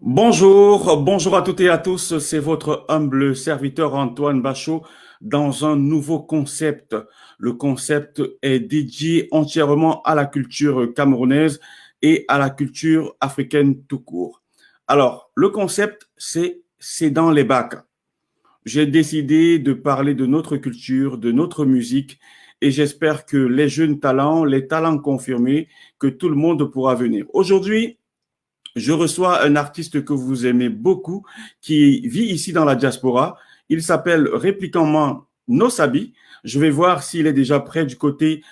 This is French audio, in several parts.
Bonjour à toutes et à tous, c'est votre humble serviteur Antoine Bachot dans un nouveau concept. Le concept est dédié entièrement à la culture camerounaise et à la culture africaine tout court. Alors, le concept, c'est dans les bacs. J'ai décidé de parler de notre culture, de notre musique et j'espère que les jeunes talents, les talents confirmés, que tout le monde pourra venir. Aujourd'hui, je reçois un artiste que vous aimez beaucoup qui vit ici dans la diaspora. Il s'appelle Répliquement Nosabi. Je vais voir s'il est déjà prêt du côté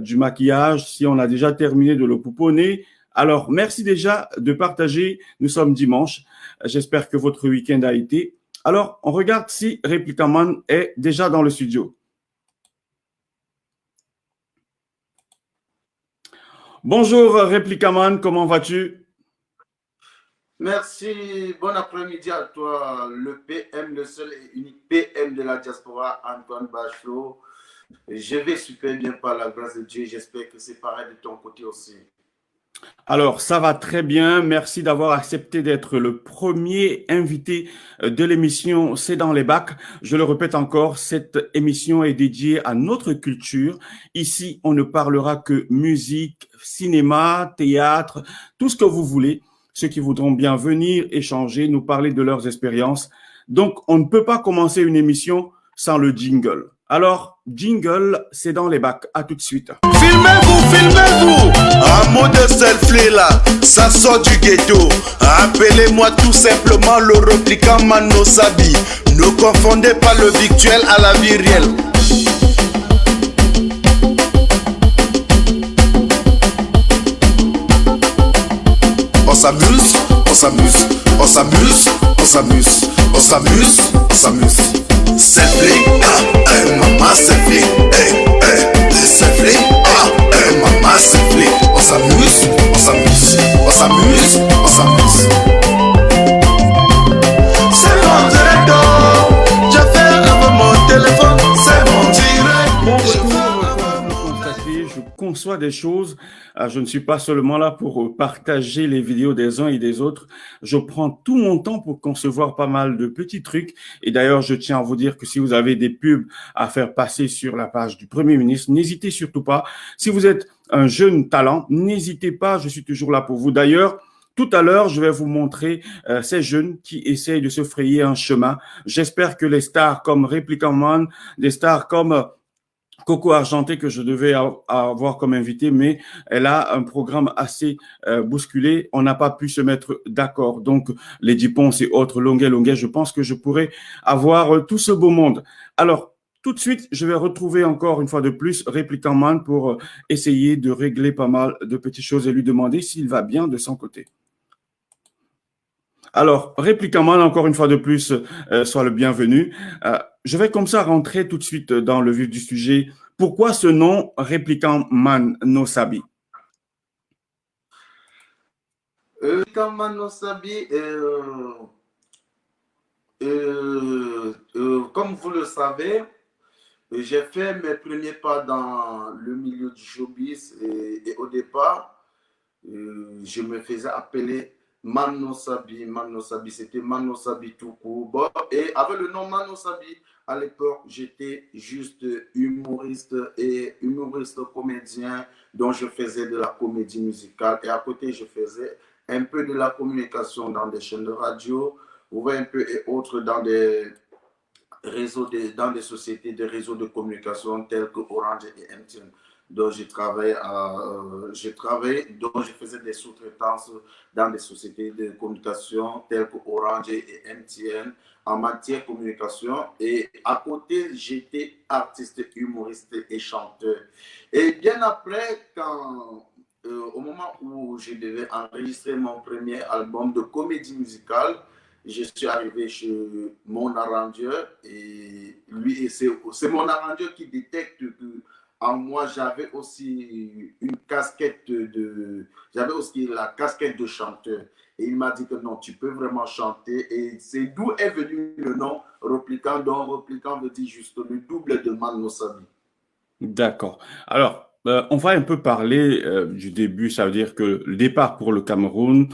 du maquillage, si on a déjà terminé de le pouponner. Alors, merci déjà de partager. Nous sommes dimanche. J'espère que votre week-end a été. Alors, on regarde si Répliquement est déjà dans le studio. Bonjour Répliquement, comment vas-tu? Merci, bon après-midi à toi, le PM, le seul et unique PM de la diaspora, Antoine Bachelot. Je vais super bien par la grâce de Dieu, j'espère que c'est pareil de ton côté aussi. Alors, ça va très bien. Merci d'avoir accepté d'être le premier invité de l'émission C'est dans les bacs. Je le répète encore, cette émission est dédiée à notre culture. Ici, on ne parlera que musique, cinéma, théâtre, tout ce que vous voulez. Ceux qui voudront bien venir échanger, nous parler de leurs expériences. Donc, on ne peut pas commencer une émission sans le jingle. Alors, jingle, c'est dans les bacs. À tout de suite. Filmez-vous. Un mot de selfie là, ça sort du ghetto. Appelez-moi tout simplement le repliquant Mano Sabi. Ne confondez pas le virtuel à la vie réelle. On s'amuse, on s'amuse, on s'amuse, on s'amuse, on s'amuse, on s'amuse. Selfie, maman selfie, selfie, maman selfie. On s'amuse, on s'amuse, on s'amuse, on s'amuse. C'est mon directeur, je fais avec mon téléphone, c'est mon Bon direct. retour, comme vous le constatez, je conçois des choses. Je ne suis pas seulement là pour partager les vidéos des uns et des autres. Je prends tout mon temps pour concevoir pas mal de petits trucs. Et d'ailleurs, je tiens à vous dire que si vous avez des pubs à faire passer sur la page du Premier ministre, n'hésitez surtout pas. Si vous êtes un jeune talent, n'hésitez pas, je suis toujours là pour vous. D'ailleurs, tout à l'heure, je vais vous montrer ces jeunes qui essayent de se frayer un chemin. J'espère que les stars comme Replica Man, des stars comme Coco Argenté que je devais avoir comme invité, mais elle a un programme assez bousculé. On n'a pas pu se mettre d'accord. Donc, les Ponce et autres, Longuet, je pense que je pourrais avoir tout ce beau monde. Alors, tout de suite, je vais retrouver encore une fois de plus Répliquant Man pour essayer de régler pas mal de petites choses et lui demander s'il va bien de son côté. Alors, Répliquant Man, encore une fois de plus, soit le bienvenu. Je vais comme ça rentrer tout de suite dans le vif du sujet. Pourquoi ce nom Répliquant Man No Sabi? Quand Mano Sabi, comme vous le savez, j'ai fait mes premiers pas dans le milieu du showbiz et au départ, je me faisais appeler Mano Sabi. Mano Sabi, c'était Mano Sabi tout court. Bon, et avec le nom Mano Sabi, à l'époque, j'étais juste humoriste et humoriste comédien, dont je faisais de la comédie musicale. Et à côté, je faisais un peu de la communication dans des chaînes de radio, vous voyez un peu et autres dans des dans des sociétés de réseaux de communication tels que Orange et MTN, dont dont je faisais des sous-traitances dans des sociétés de communication telles que Orange et MTN en matière de communication. Et à côté, j'étais artiste, humoriste et chanteur. Et bien après, au moment où je devais enregistrer mon premier album de comédie musicale, je suis arrivé chez mon arrangeur et lui, c'est mon arrangeur qui détecte que en moi, j'avais aussi une casquette j'avais aussi la casquette de chanteur. Et il m'a dit que non, tu peux vraiment chanter. Et c'est d'où est venu le nom Repliquant, dont Repliquant veut dire juste le double de Mano Sabi. D'accord. Alors, On va un peu parler du début, ça veut dire que le départ pour le Cameroun,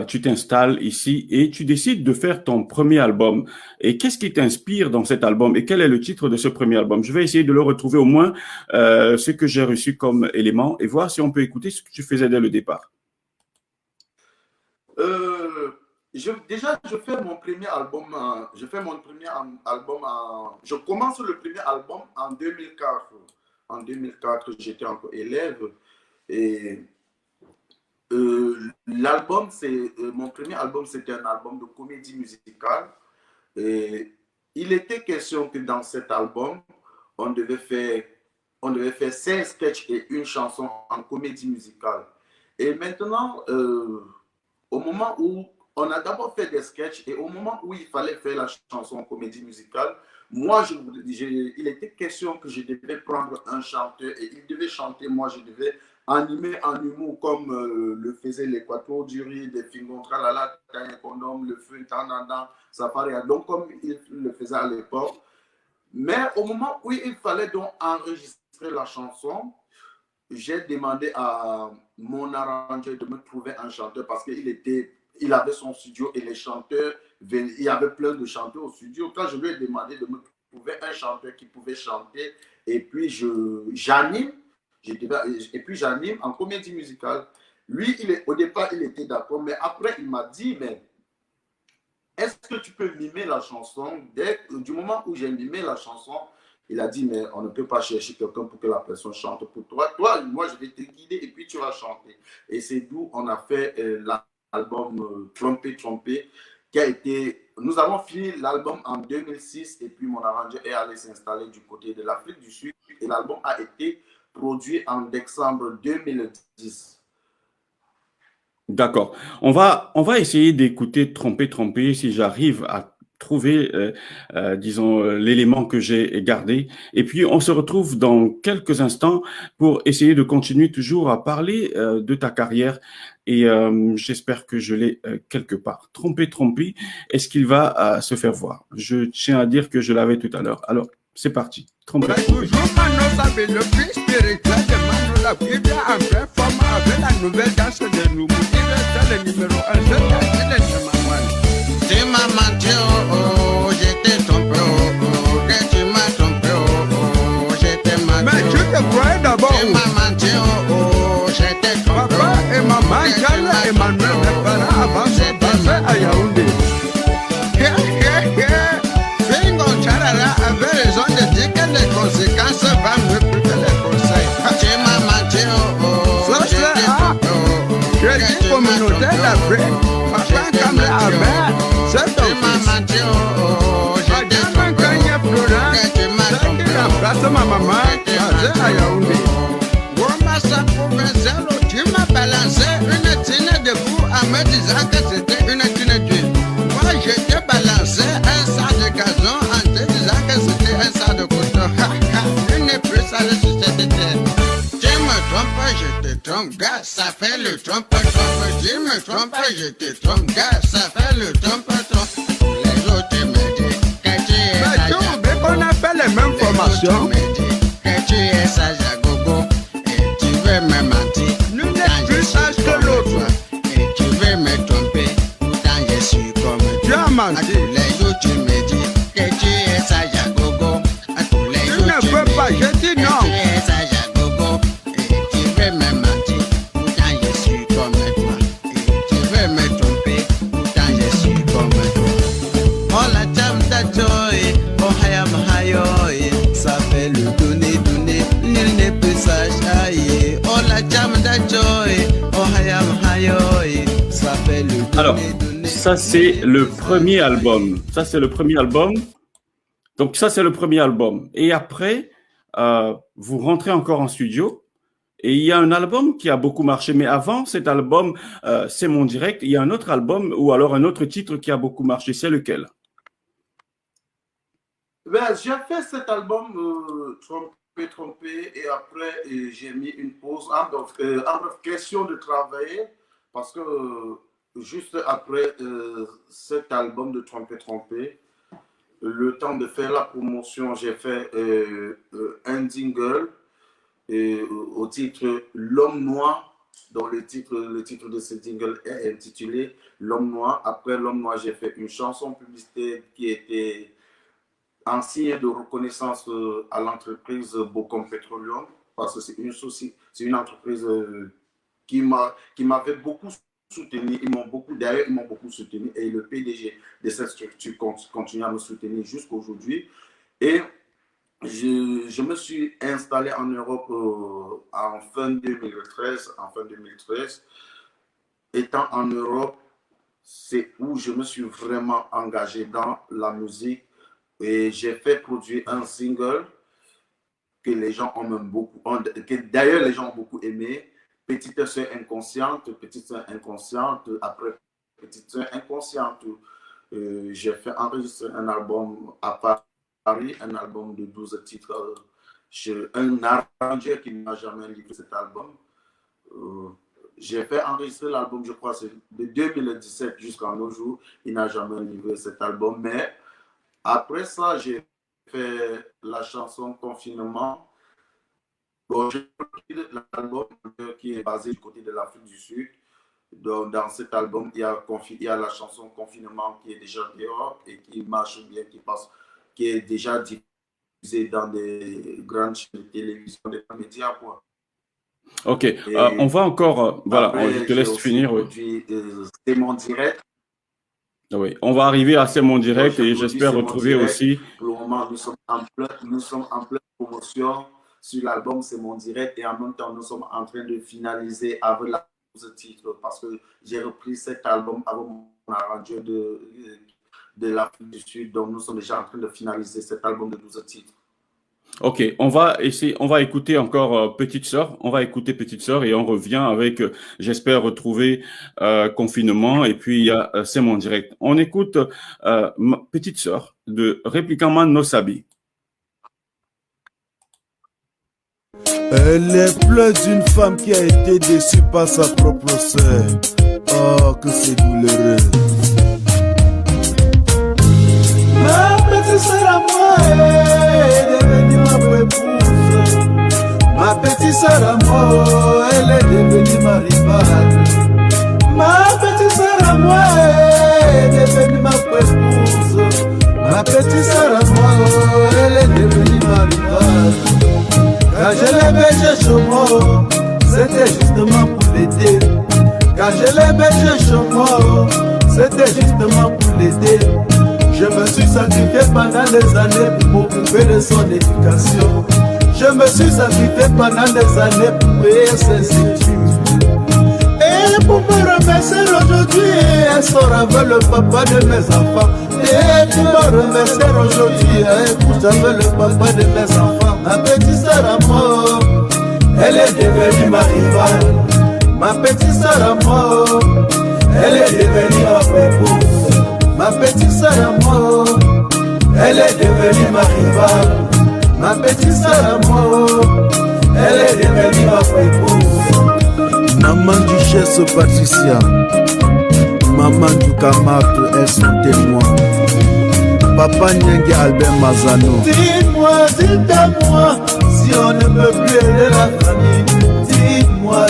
tu t'installes ici et tu décides de faire ton premier album. Et qu'est-ce qui t'inspire dans cet album et quel est le titre de ce premier album? Je vais essayer de le retrouver au moins ce que j'ai reçu comme élément et voir si on peut écouter ce que tu faisais dès le départ. Déjà, je fais mon premier album. Je commence le premier album en 2004. En 2004, j'étais encore élève et mon premier album, c'était un album de comédie musicale. Et il était question que dans cet album, on devait faire 16 sketchs et une chanson en comédie musicale. Et maintenant, au moment où on a d'abord fait des sketchs et au moment où il fallait faire la chanson en comédie musicale, moi, il était question que je devais prendre un chanteur et il devait chanter. Moi, je devais animer en humour comme le faisait l'Équateur du riz, des Fingon, Tralala, Condom, le feu, Tananda, Safari. Donc, comme il le faisait à l'époque. Mais au moment où il fallait donc enregistrer la chanson, j'ai demandé à mon arrangeur de me trouver un chanteur parce il avait son studio et les chanteurs, il y avait plein de chanteurs au studio. Quand je lui ai demandé de me trouver un chanteur qui pouvait chanter et puis j'anime en comédie musicale. Lui, au départ, il était d'accord, mais après, il m'a dit, mais est-ce que tu peux mimer la chanson? Du moment où j'ai mimé la chanson, il a dit, mais on ne peut pas chercher quelqu'un pour que la personne chante pour toi. Toi, moi, je vais te guider et puis tu vas chanter. Et c'est d'où on a fait l'album Trompé, Trompé, qui a été... Nous avons fini l'album en 2006 et puis mon arrangeur est allé s'installer du côté de l'Afrique du Sud et l'album a été produit en décembre 2010. D'accord. On va essayer d'écouter Tromper, Tromper si j'arrive à trouver, disons, l'élément que j'ai gardé. Et puis, on se retrouve dans quelques instants pour essayer de continuer toujours à parler de ta carrière. Et j'espère que je l'ai quelque part. Tromper, Tromper, est-ce qu'il va se faire voir? Je tiens à dire que je l'avais tout à l'heure. Alors, c'est parti. Tromper. La Bible en pleine forme avec la nouvelle danse de nous. Il est le numéro 1, tu m'as menti, oh oh, j'étais trompé, oh oh, que tu m'as trompé, oh oh, j'étais menti. Mais tu te croyais d'abord. Tu m'as menti, oh oh, j'étais trompé. Papa et maman, Yann et Emmanuel, mes parents avant de passer à Yaoundé. Fingo Charara avait raison de dire que les conséquences vont mieux que les conseils. Tu m'as menti, oh oh, j'étais trompé, oh oh, Crédit communautaire d'Afrique, Papa Kamel Albert, c'est ton fils. Madame Kanye Florent, c'est qui remplace ma maman, basée à Yaoundé. Womassa Provençalo, tu m'as balancé une tine de vous en me disant que c'était une tine d'huile. Moi, je t'ai balancé un sac de gazon en te disant que c'était un sac de coton. Tu n'es plus sale sur cette terre. Tu me trompes, je te trompe, gars, ça fait le trompe-trompe. Tu me trompes, je te trompe, gars, ça fait le trompe-trompe. Les autres me disent que tu es sage. Mais tu oublies qu'on a fait les mêmes formations. Les autres me disent que tu es sage à gogo et tu veux me mentir. Nous n'êtes plus sages que l'autre. Et tu veux me tromper, pourtant je suis comme toi. Tu as menti. À tous les jours tu me dis que tu es sage à gogo. À tous les jours Tu ne peux pas, je dis que non. tu es sage à gogo. Et tu veux me mentir, pourtant je suis comme toi. Et tu veux me tromper, pourtant je suis comme toi. Oh la cham ta joy, oh hayam hayoy. Ça fait le donner, nul n'est plus sage aïe. Oh la cham ta joy, oh hayam hayoy. Ça fait le donner. Alors, ça c'est le premier album. Ça c'est le premier album. Donc ça c'est le premier album. Et après, vous rentrez encore en studio. Et il y a un album qui a beaucoup marché. Mais avant cet album, c'est mon direct. Il y a un autre album ou alors un autre titre qui a beaucoup marché. C'est lequel? Ben, j'ai fait cet album Trompé, Trompé et après j'ai mis une pause en bref, question de travailler parce que juste après cet album de Trompé, Trompé, le temps de faire la promotion, j'ai fait un jingle au titre L'Homme Noir, dont le titre de ce jingle est intitulé L'Homme Noir. Après L'Homme Noir, j'ai fait une chanson publicitaire qui était en signe de reconnaissance à l'entreprise Bocom Petroleum, parce que c'est une entreprise qui m'avait beaucoup soutenu. D'ailleurs, ils m'ont beaucoup soutenu, et le PDG de cette structure continue à me soutenir jusqu'aujourd'hui. Et je me suis installé en Europe en fin 2013. Étant en Europe, c'est où je me suis vraiment engagé dans la musique, et j'ai fait produire un single que les gens ont même beaucoup, que d'ailleurs les gens ont beaucoup aimé. Petite sœur inconsciente. Après Petite sœur inconsciente, j'ai fait enregistrer un album à Paris, un album de 12 titres chez un arrangeur qui n'a jamais livré cet album. J'ai fait enregistrer l'album, je crois, c'est de 2017 jusqu'à nos jours. Il n'a jamais livré cet album. Mais après ça, j'ai fait la chanson Confinement. Bon, j'ai fait l'album qui est basé du côté de l'Afrique du Sud. Donc, dans cet album, il y a la chanson Confinement qui est déjà dehors et qui marche bien, qui est déjà diffusée dans des grandes chaînes de télévision, des médias, quoi. Ok, on va encore, voilà, après, je te laisse finir. C'est mon direct. Oui, on va arriver à C'est mon direct et j'espère retrouver aussi. Pour le moment, nous sommes en pleine promotion sur l'album C'est mon direct, et en même temps, nous sommes en train de finaliser avec la 12 titres, parce que j'ai repris cet album avec mon arrangeur de l'Afrique du Sud. Donc, nous sommes déjà en train de finaliser cet album de 12 titres. Ok, on va écouter encore Petite Sœur. On va écouter Petite Sœur et on revient avec, j'espère retrouver Confinement, et puis il y a C'est mon direct. On écoute Petite Sœur de Répliquant Man No Sabi. Elle est pleure d'une femme qui a été déçue par sa propre sœur. Oh, que c'est douloureux. Ma petite sœur à moi est devenue ma épouse. Ma petite sœur à moi, elle est devenue ma rivale. Ma petite sœur à moi est devenue ma épouse. Ma petite sœur à moi, elle est devenue ma rivale. Quand je l'ai bergé chez moi, c'était justement pour l'aider. Quand je l'ai bergé chez moi, c'était justement pour l'aider. Je me suis sacrifié pendant des années pour m'occuper de son éducation. Je me suis sacrifié pendant des années pour payer ses études. Et pour me remercier aujourd'hui, elle sort avec le papa de mes enfants. Et pour me remercier aujourd'hui, j'avais le papa de mes enfants. Ma petite sœur à moi, elle est devenue ma rivale. Ma petite sœur à moi, elle est devenue ma épouse. Ma petite sœur à moi, elle est devenue ma rivale. Ma petite sœur à moi, elle est devenue ma épouse. Maman Duchesse Patricia, maman du Camargue, elles sont témoins. Papa Nyenge Albert Mazano. Dites-moi si on ne peut plus aider la famille. Dites-moi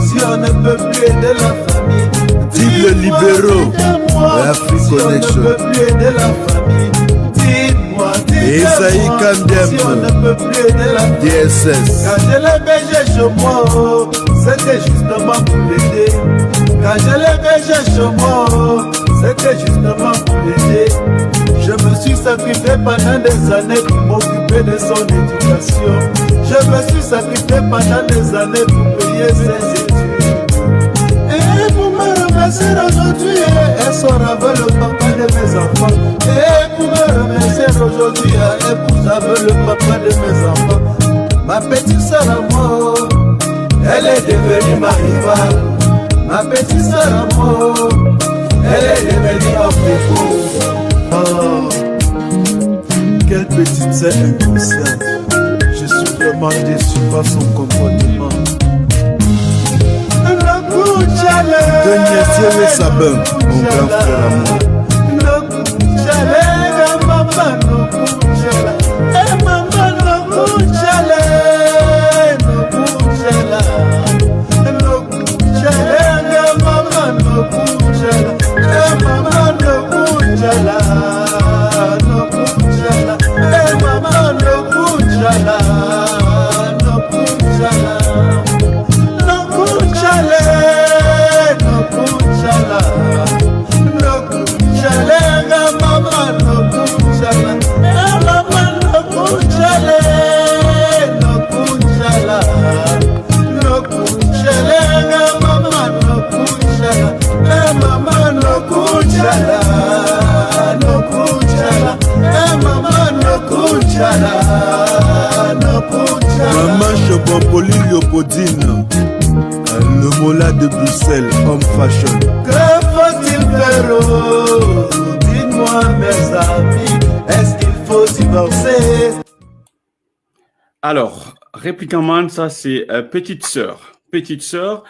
si on ne peut plus aider la famille. Dites les libéraux, l'Afrique Connection. Si on ne peut plus aider la famille. Dites-moi si on ne peut plus aider la famille. DSS. Quand je l'ai bergé chez moi, c'était justement pour l'aider. Quand je l'ai bergé chez moi, c'était justement pour l'aider. Je me suis sacrifié pendant des années pour m'occuper de son éducation. Je me suis sacrifié pendant des années pour payer ses études. Et pour me remercier aujourd'hui, elle sort avec le papa de mes enfants. Et pour me remercier aujourd'hui, elle avec le papa de mes enfants. Ma petite sœur à moi, elle est devenue ma rivale. Ma petite sœur à moi, elle est devenue ma épouse. Oh, quelle petite sœur inconsciente. Je suis vraiment déçu par son comportement. Denier Thierry Sabin, mon grand frère à moi. Podine, le mola de Bruxelles, homme fashion. Que faut-il faire, oh? Dites-moi mes amis, est-ce qu'il faut divorcer? Alors, Répliquant Man, ça c'est Petite Sœur. Petite Sœur,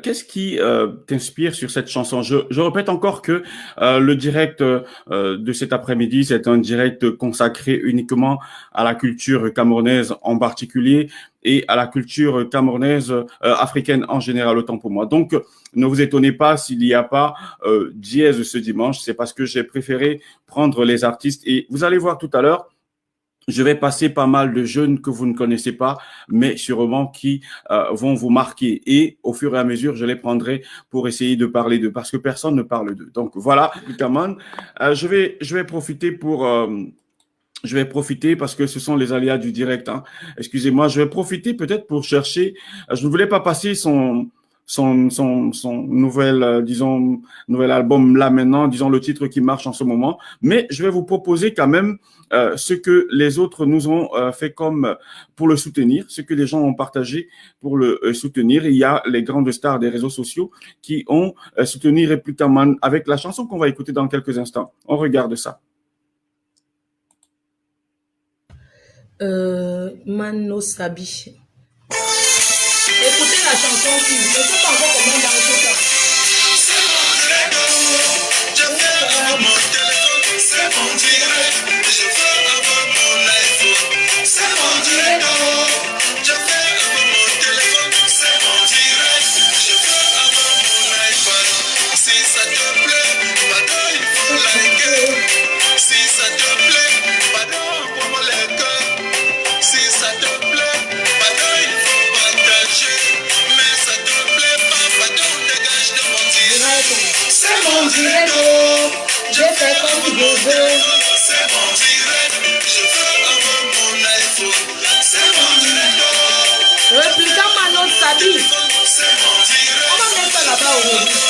qu'est-ce qui t'inspire sur cette chanson? Je répète encore que le direct de cet après-midi, c'est un direct consacré uniquement à la culture camerounaise en particulier et à la culture camerounaise africaine en général, autant pour moi. Donc, ne vous étonnez pas s'il n'y a pas dièse ce dimanche, c'est parce que j'ai préféré prendre les artistes et vous allez voir tout à l'heure. Je vais passer pas mal de jeunes que vous ne connaissez pas, mais sûrement qui vont vous marquer. Et au fur et à mesure, je les prendrai pour essayer de parler d'eux, parce que personne ne parle d'eux. Donc voilà, Kaman. Je vais profiter pour... je vais profiter parce que ce sont les aléas du direct. Hein. Excusez-moi, je vais profiter peut-être pour chercher... je ne voulais pas passer son nouvel, disons, nouvel album là maintenant, disons le titre qui marche en ce moment. Mais je vais vous proposer quand même ce que les autres nous ont fait comme pour le soutenir, ce que les gens ont partagé pour le soutenir. Il y a les grandes stars des réseaux sociaux qui ont soutenu Répliquant Man avec la chanson qu'on va écouter dans quelques instants. On regarde ça. Mano Sabi. Écoutez la chanson qui ne sais pas encore comment danser ça. Je fais avoir mon téléphone, c'est mon direct. Je fais avoir mon iPhone, c'est mon direct. Je fais avoir mon téléphone, c'est mon direct. Je fais avoir mon iPhone. Si ça te plaît, pardon, il faut liker. Si ça te plaît, pardon, pour les cœurs. Si ça te plaît, pardon, il faut partager. Mais ça te plaît pas, pardon, dégage de mon direct. C'est mon direct. Je fais comme tu veux. C'est mon direct. Je veux avoir mon iPhone. C'est mon direct. Répliquant Mano Sabi. C'est mon direct. On va mettre ça là-bas aujourd'hui.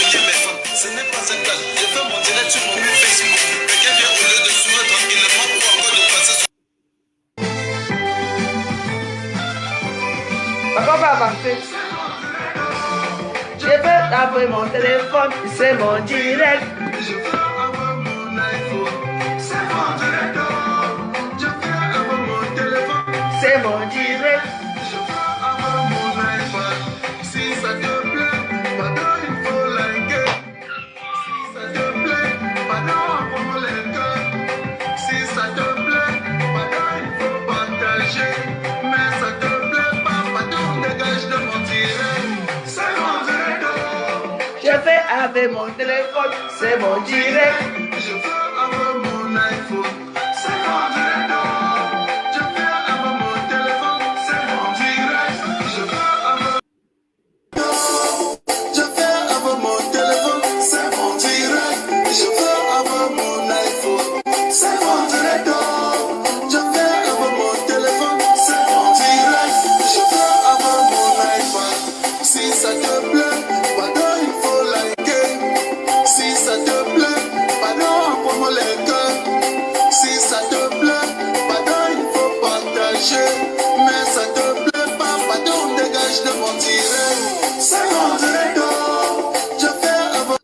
Écoutez mes fans, ce n'est pas un cas. Je fais mon direct sur mon mur Facebook. Quelqu'un vient au lieu de sourire tranquillement pour encore de passer sur... Pourquoi pas avancer? Je vais taper mon téléphone, c'est mon direct. Je veux avoir mon iPhone. C'est mon direct. Je veux avoir mon téléphone. C'est mon direct. Je veux avoir mon iPhone. Si ça te plaît, pardon, il faut liker. Si ça te plaît, pardon, pour les cœurs. Si ça te plaît, pardon, il faut partager. Mais ça te plaît pas, pardon, dégage de mon direct. C'est mon direct. Je fais avec mon téléphone, c'est mon direct. Je veux avoir mon iPhone. C'est mon direct. Je veux avoir mon téléphone. C'est mon direct. Je veux avoir... Je veux avoir mon téléphone. C'est mon direct. Je veux avoir mon iPhone. C'est mon direct. Je veux avoir mon téléphone. C'est mon direct. Je veux avoir mon iPhone. Si ça te plaît, pardon, il faut liker. Si ça te plaît, pardon, pour les cœurs. Si ça te plaît, pardon, il faut partager. Mais ça te plaît pas, pardon, dégage de mon direct. C'est mon direct. Je fais avoir...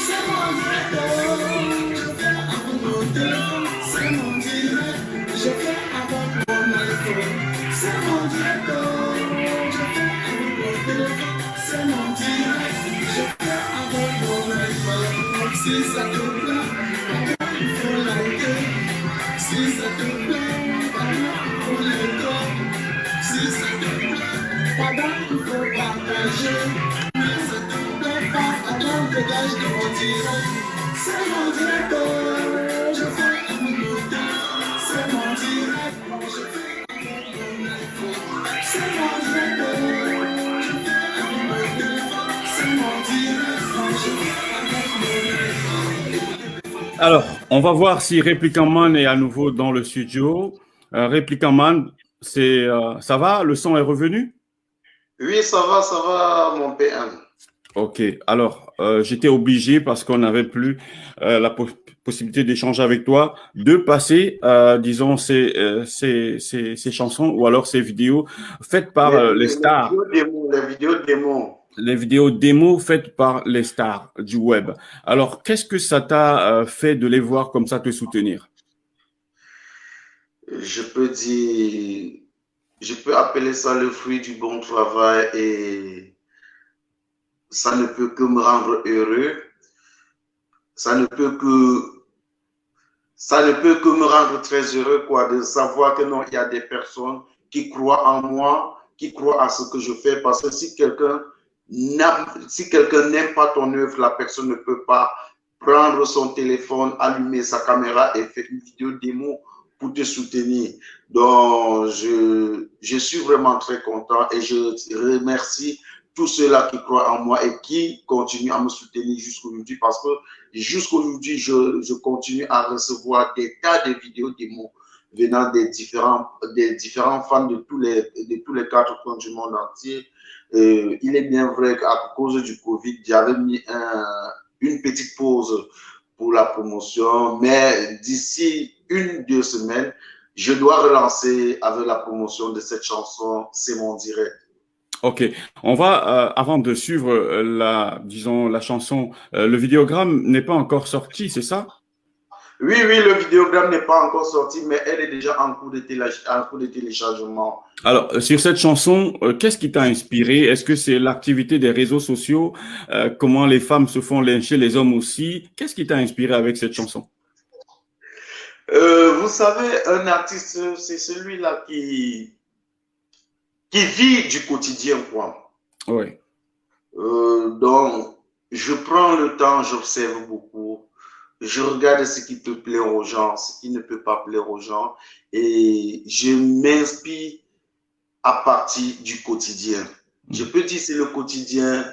C'est mon direct. Je fais avoir mon téléphone. C'est mon direct. Je fais avoir mon iPhone. C'est mon direct. Je fais avoir mon téléphone. C'est mon direct. Je fais avoir mon iPhone. Si ça te plaît, pardon, il faut liker. Si ça te plaît, pardon, pour les corps. Si ça te plaît, pardon, il faut partager. Mais ça te plaît pas, pardon, dégage de mon direct. C'est mon direct. Je fais avoir mon téléphone. C'est mon direct. Je fais avoir mon iPhone. C'est mon direct. Je fais avoir mon téléphone. C'est mon direct. Je fais avoir mon iPhone. Alors, on va voir si Répliquant Man est à nouveau dans le studio. Répliquant Man, ça va? Le son est revenu? Oui, ça va, mon PM. Ok, alors j'étais obligé parce qu'on n'avait plus la possibilité d'échanger avec toi, de passer, disons, ces chansons ou alors ces vidéos faites par les stars. Les vidéos démos. Les vidéos démos faites par les stars du web. Alors, qu'est-ce que ça t'a fait de les voir comme ça te soutenir? Je peux dire, je peux appeler ça le fruit du bon travail et ça ne peut que me rendre heureux. Ça ne peut que me rendre très heureux, quoi, de savoir que non, il y a des personnes qui croient en moi, qui croient à ce que je fais, parce que si quelqu'un n'aime pas ton œuvre, la personne ne peut pas prendre son téléphone, allumer sa caméra et faire une vidéo démo pour te soutenir. Donc, je suis vraiment très content et je remercie tous ceux-là qui croient en moi et qui continuent à me soutenir jusqu'aujourd'hui, parce que jusqu'aujourd'hui, je continue à recevoir des tas de vidéos démos venant des différents fans de tous les 4 coins du monde entier. Il est bien vrai qu'à cause du Covid, j'avais mis une petite pause pour la promotion, mais d'ici 1-2 semaines, je dois relancer avec la promotion de cette chanson, C'est mon direct. Ok, on va, avant de suivre disons, la chanson, le vidéogramme n'est pas encore sorti, c'est ça? Oui, le vidéogramme n'est pas encore sorti, mais elle est déjà en cours de téléchargement. Alors, sur cette chanson, qu'est-ce qui t'a inspiré? Est-ce que c'est l'activité des réseaux sociaux? Comment les femmes se font lyncher, les hommes aussi? Qu'est-ce qui t'a inspiré avec cette chanson? Vous savez, un artiste, c'est celui-là qui vit du quotidien, quoi. Oui. Donc, je prends le temps, j'observe beaucoup. Je regarde ce qui peut plaire aux gens, ce qui ne peut pas plaire aux gens. Et je m'inspire à partir du quotidien. Je peux dire que c'est le quotidien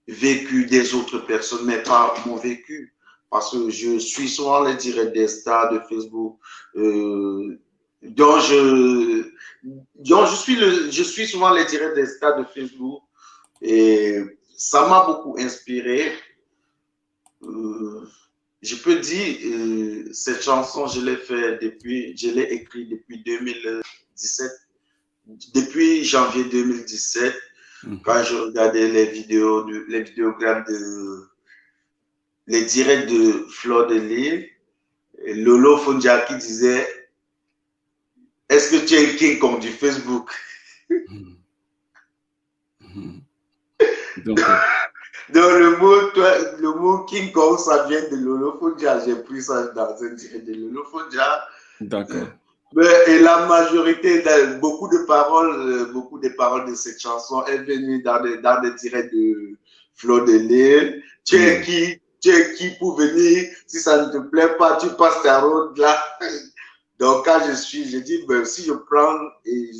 vécu des autres personnes, mais pas mon vécu. Parce que je suis souvent les directs des stars de Facebook. Donc, je suis souvent les directs des stars de Facebook. Et ça m'a beaucoup inspiré. Je peux dire, cette chanson, je l'ai écrite depuis 2017, depuis janvier 2017, quand je regardais les vidéogrammes les directs de Fleur de Lille, Lolo Fondia qui disait, est-ce que tu es un King Kong du Facebook? Donc, le mot King Kong, ça vient de Lolo Fondia. J'ai pris ça dans un direct de Lolo Fondia. D'accord. Et la majorité, beaucoup de paroles de cette chanson est venue dans des directs de Fleur de Lille. Tu es qui pour venir? Si ça ne te plaît pas, tu passes ta route là. Donc, quand je dis, si je prends et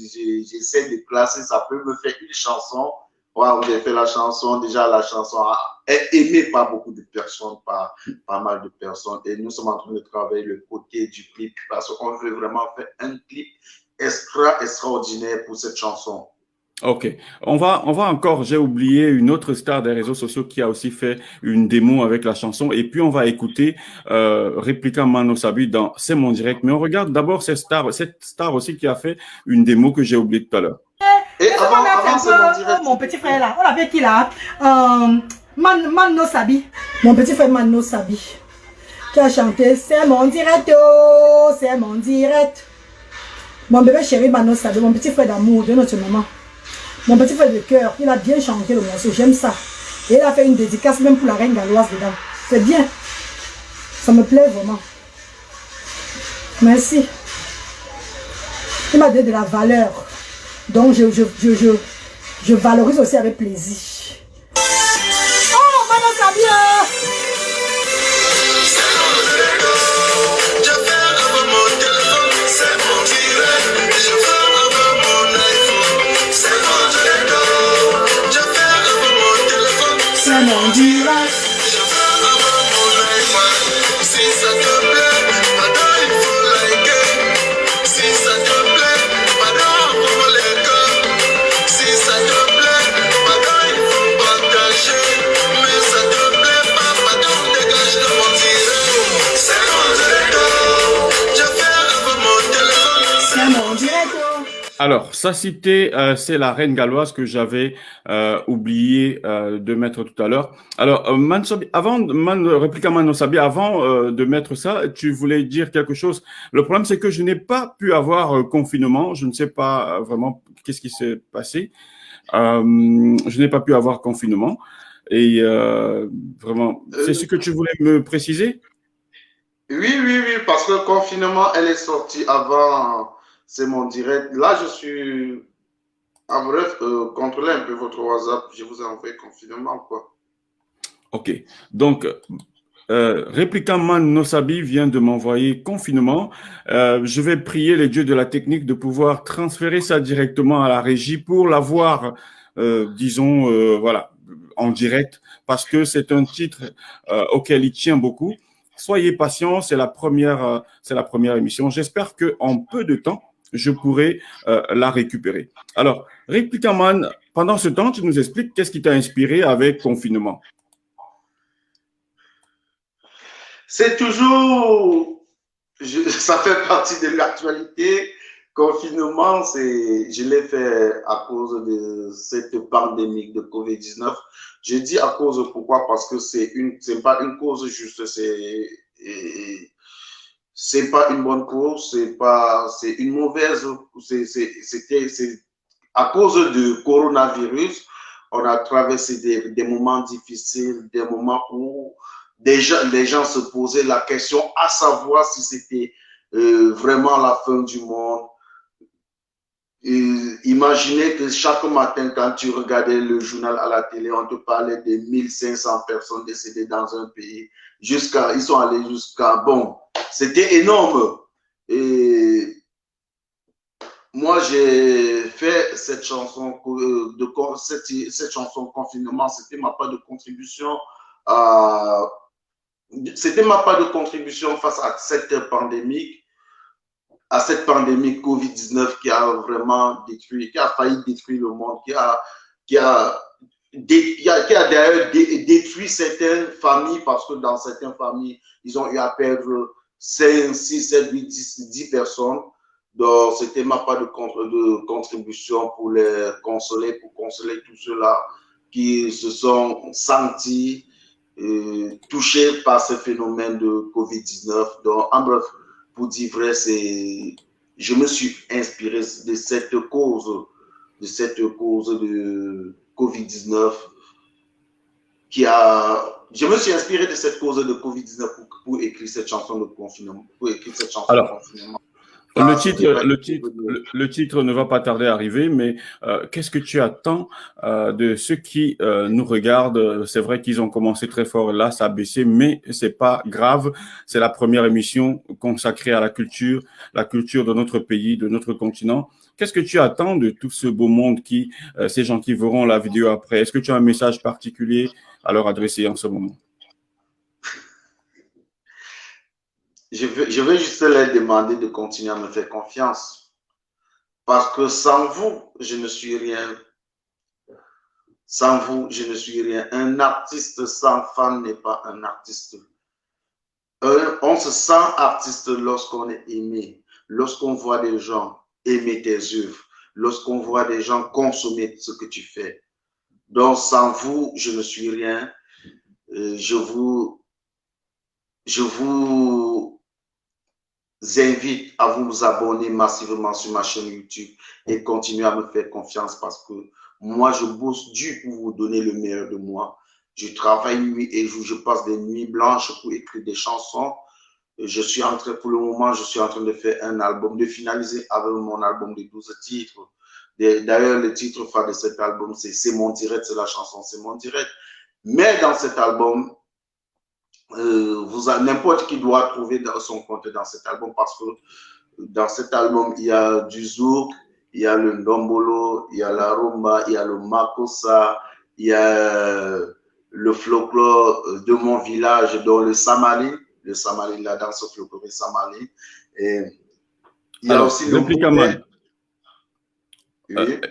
j'essaie de classer, ça peut me faire une chanson. Wow, j'ai fait la chanson, déjà la chanson est aimée par beaucoup de personnes, par pas mal de personnes. Et nous sommes en train de travailler le côté du clip parce qu'on veut vraiment faire un clip extraordinaire pour cette chanson. Ok, on va encore, j'ai oublié une autre star des réseaux sociaux qui a aussi fait une démo avec la chanson, et puis on va écouter Réplica Mano Sabi dans C'est mon direct. Mais on regarde d'abord cette star aussi qui a fait une démo que j'ai oublié tout à l'heure. Et avant mon petit frère là, on l'appelle qui là? Mano Sabi. Mon petit frère Mano Sabi qui a chanté C'est mon direct, oh, c'est mon direct. Mon bébé chéri Mano Sabi, mon petit frère d'amour de notre maman. Mon petit frère de cœur, il a bien chanté le morceau, j'aime ça. Et il a fait une dédicace même pour la reine galloise dedans. C'est bien. Ça me plaît vraiment. Merci. Il m'a donné de la valeur. Donc je valorise aussi avec plaisir. Oh, Mano Sabi! C'est Alors, ça cité, c'est la reine galloise que j'avais oublié de mettre tout à l'heure. Alors, Mansobi, réplique à Manosabi, avant de mettre ça, tu voulais dire quelque chose. Le problème, c'est que je n'ai pas pu avoir confinement. Je ne sais pas vraiment qu'est-ce qui s'est passé. Je n'ai pas pu avoir confinement. Et vraiment, c'est ce que tu voulais me préciser? Oui, oui, oui, parce que le confinement, elle est sortie avant, c'est mon direct. Là, je suis, en bref, contrôlez un peu votre WhatsApp, je vous ai envoyé confinement, quoi. OK. Donc, Répliquant Man Nosabi vient de m'envoyer confinement. Je vais prier les dieux de la technique de pouvoir transférer ça directement à la régie pour l'avoir, disons, voilà, en direct, parce que c'est un titre auquel il tient beaucoup. Soyez patients, c'est la première émission. J'espère que en peu de temps, je pourrai la récupérer. Alors, Répliquant Man, pendant ce temps, tu nous expliques qu'est-ce qui t'a inspiré avec confinement. C'est toujours, ça fait partie de l'actualité. Confinement, je l'ai fait à cause de cette pandémie de COVID-19. Je dis à cause pourquoi? Parce que c'est pas une cause juste, c'est pas une bonne cause, c'est une mauvaise, c'est à cause du coronavirus, on a traversé des moments difficiles, des moments où les gens se posaient la question à savoir si c'était vraiment la fin du monde. Imaginez que chaque matin, quand tu regardais le journal à la télé, on te parlait de 1500 personnes décédées dans un pays. Ils sont allés jusqu'à, bon, c'était énorme. Et moi, j'ai fait cette chanson, cette chanson confinement, c'était ma part de contribution face à cette pandémie COVID-19 qui a vraiment détruit, qui a failli détruire le monde, qui a d'ailleurs détruit certaines familles parce que dans certaines familles, ils ont eu à perdre 5, 6, 7, 8, 10 personnes. Donc, c'était ma part de contribution pour les consoler, pour consoler tous ceux-là qui se sont sentis touchés par ce phénomène de COVID-19. Donc, en bref, pour dire vrai, je me suis inspiré de cette cause de COVID-19 je me suis inspiré de cette cause de COVID-19 pour écrire cette chanson de confinement. Alors, le titre ne va pas tarder à arriver, mais qu'est-ce que tu attends de ceux qui nous regardent? C'est vrai qu'ils ont commencé très fort, là, ça a baissé, mais c'est pas grave. C'est la première émission consacrée à la culture de notre pays, de notre continent. Qu'est-ce que tu attends de tout ce beau monde ces gens qui verront la vidéo après? Est-ce que tu as un message particulier à leur adresser en ce moment? Je veux juste leur demander de continuer à me faire confiance. Parce que sans vous, je ne suis rien. Sans vous, je ne suis rien. Un artiste sans fan n'est pas un artiste. On se sent artiste lorsqu'on est aimé, lorsqu'on voit des gens aimer tes œuvres, lorsqu'on voit des gens consommer ce que tu fais. Donc, sans vous, je ne suis rien. Je vous invite à vous abonner massivement sur ma chaîne YouTube et continuer à me faire confiance parce que moi, je bosse dur pour vous donner le meilleur de moi. Je travaille nuit et jour, je passe des nuits blanches pour écrire des chansons. Pour le moment, je suis en train de faire un album, de finaliser avec mon album de 12 titres. D'ailleurs, le titre phare de cet album, c'est mon direct, c'est la chanson, c'est mon direct. Mais dans cet album, n'importe qui doit trouver son compte dans cet album parce que dans cet album, il y a du zouk, il y a le ndombolo, il y a la rumba, il y a le makossa, il y a le folklore de mon village, dont le samali, la danse folklorique samali. Et il y a aussi le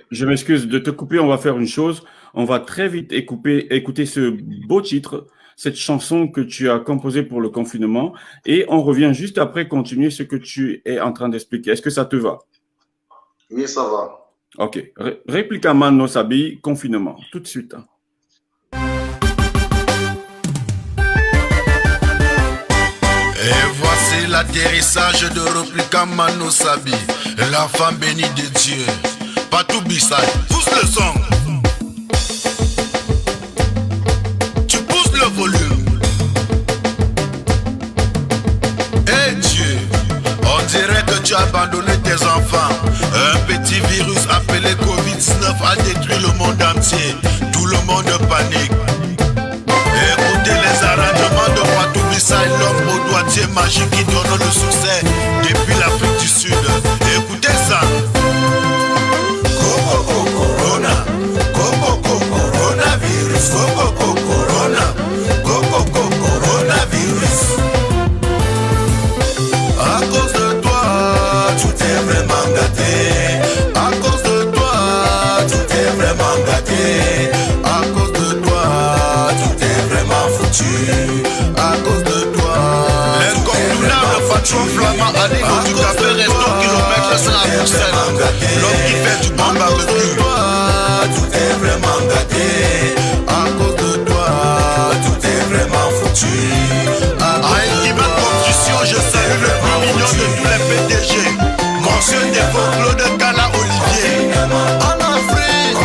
je m'excuse de te couper, on va faire une chose. On va très vite écouter ce beau titre, cette chanson que tu as composée pour le confinement, et on revient juste après continuer ce que tu es en train d'expliquer. Est-ce que ça te va? Oui, ça va. Ok. Réplica Mano Sabi, confinement, tout de suite. Et voici l'atterrissage de Réplica Mano Sabi, l'enfant béni de Dieu. Patou Bissay, pousse le son. Tu pousses le volume. Eh Dieu, on dirait que tu as abandonné tes enfants. Un petit virus appelé Covid-19 a détruit le monde entier. Tout le monde panique. Écoutez les arrangements de Patou Bissay, l'homme au doigtier magique qui donne le succès depuis l'Afrique du Sud. Écoutez ça. Coco Corona, Coco Coronavirus, Coco Corona, Coco Coronavirus. À cause de toi, tout est vraiment gâté. À cause de toi, tout est vraiment gâté. À cause de toi, tout est vraiment foutu. À cause de toi, l'incontournable patron flamand Alino du café resto kilomètre sur la Bruxelles. L'homme qui fait du bon barbecue. Tout est vraiment gâté. À cause de toi, tout est vraiment foutu. À Equiman Construction, je salue le plus mignon de tous les PDG. Monsieur Défaut, Claude Kala Olivier. En Afrique,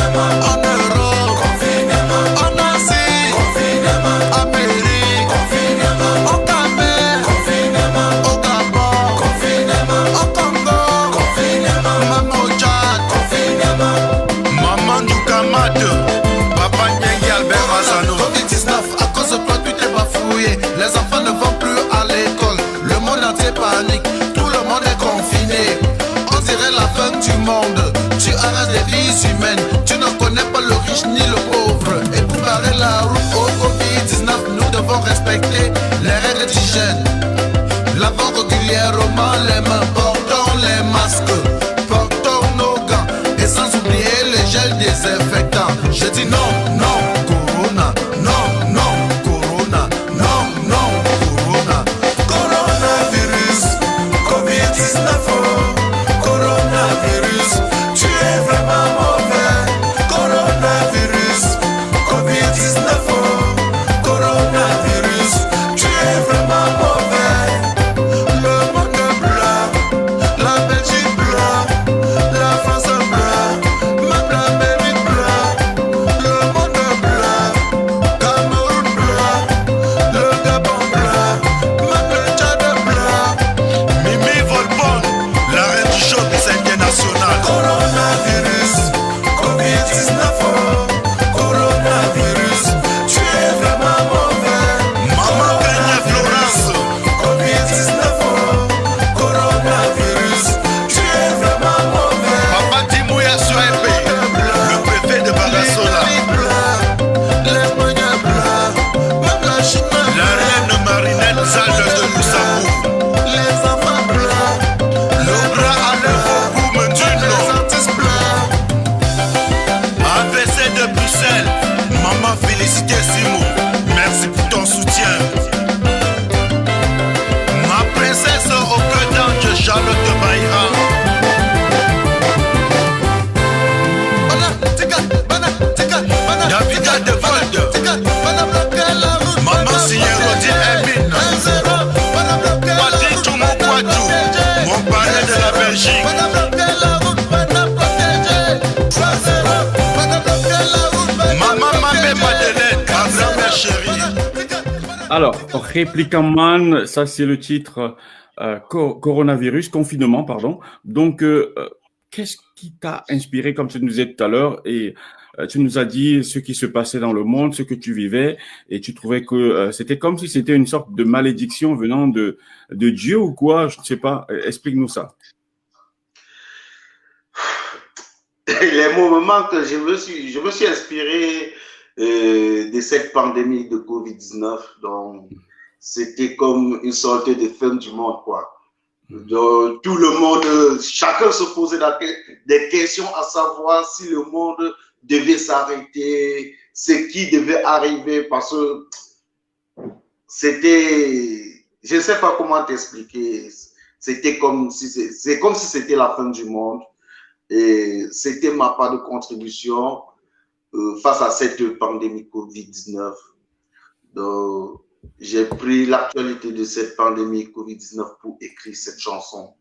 en Europe, en Asie, Amérique, au Cameroun, au Gabon, au Congo, même au Tchad, Maman du Kamad, Papa Nyengi Albert Mazano. Covid-19, à cause de toi tout est bafouillé. Les enfants ne vont plus à l'école. Le monde entier panique, tout le monde est confiné. On dirait la fin du monde. Tu arraches des vies humaines. Tu ne connais pas le riche ni le pauvre. Et pour barrer la route au Covid-19, nous devons respecter les règles d'hygiène. Lavons régulièrement les mains, portons les masques, portons nos gants et sans oublier les gels désinfectants. Je dis non, non, Corona, non, non, Corona, non, non, Corona. Coronavirus, Covid-19, coronavirus, tu es vraiment mauvais. Coronavirus, Covid-19, coronavirus, tu es vraiment mauvais. Le monde blanc, la Belgique blanc, la France blanc, même l'Amérique blanc, le monde blanc, Cameroun blanc, le Gabon blanc, même le Tchad blanc. Mimi Volpon, la reine du showbiz international. Coronavirus, Covid-19, coronavirus, tu es vraiment mauvais. Maman Kanye Florence, Covid-19, coronavirus, tu es vraiment mauvais. Papa Dimouya Suaebe, le préfet de Bagasola. Les moyens blancs, même la Chine. La reine Marinette Zalde de Luxembourg. Les enfants blancs, le bras à l'œuvre au bout du les artistes blancs. AVC de Bruxelles, maman félicité Simon, merci pour ton soutien. Ma princesse au cœur d'ange, Charlotte Baïra. Davida de Volde, maman signée Rodine Hermine. Pati Toumou Kouadou, mon parrain de la Belgique. Maman Mamé Madeleine, ma grand-mère chérie. Alors, Réplica Man, ça c'est le titre coronavirus, confinement, pardon. Donc, qu'est-ce qui t'a inspiré, comme tu nous disais tout à l'heure, et tu nous as dit ce qui se passait dans le monde, ce que tu vivais, et tu trouvais que c'était comme si c'était une sorte de malédiction venant de Dieu ou quoi, je ne sais pas. Explique-nous ça. Les moments que je me suis inspiré de cette pandémie de Covid-19, donc c'était comme une sorte de fin du monde, quoi. Donc, tout le monde, chacun se posait des questions à savoir si le monde devait s'arrêter, ce qui devait arriver, parce que c'était, je ne sais pas comment t'expliquer, c'était comme si c'était la fin du monde. Et c'était ma part de contribution face à cette pandémie Covid-19. Donc, j'ai pris l'actualité de cette pandémie Covid-19 pour écrire cette chanson.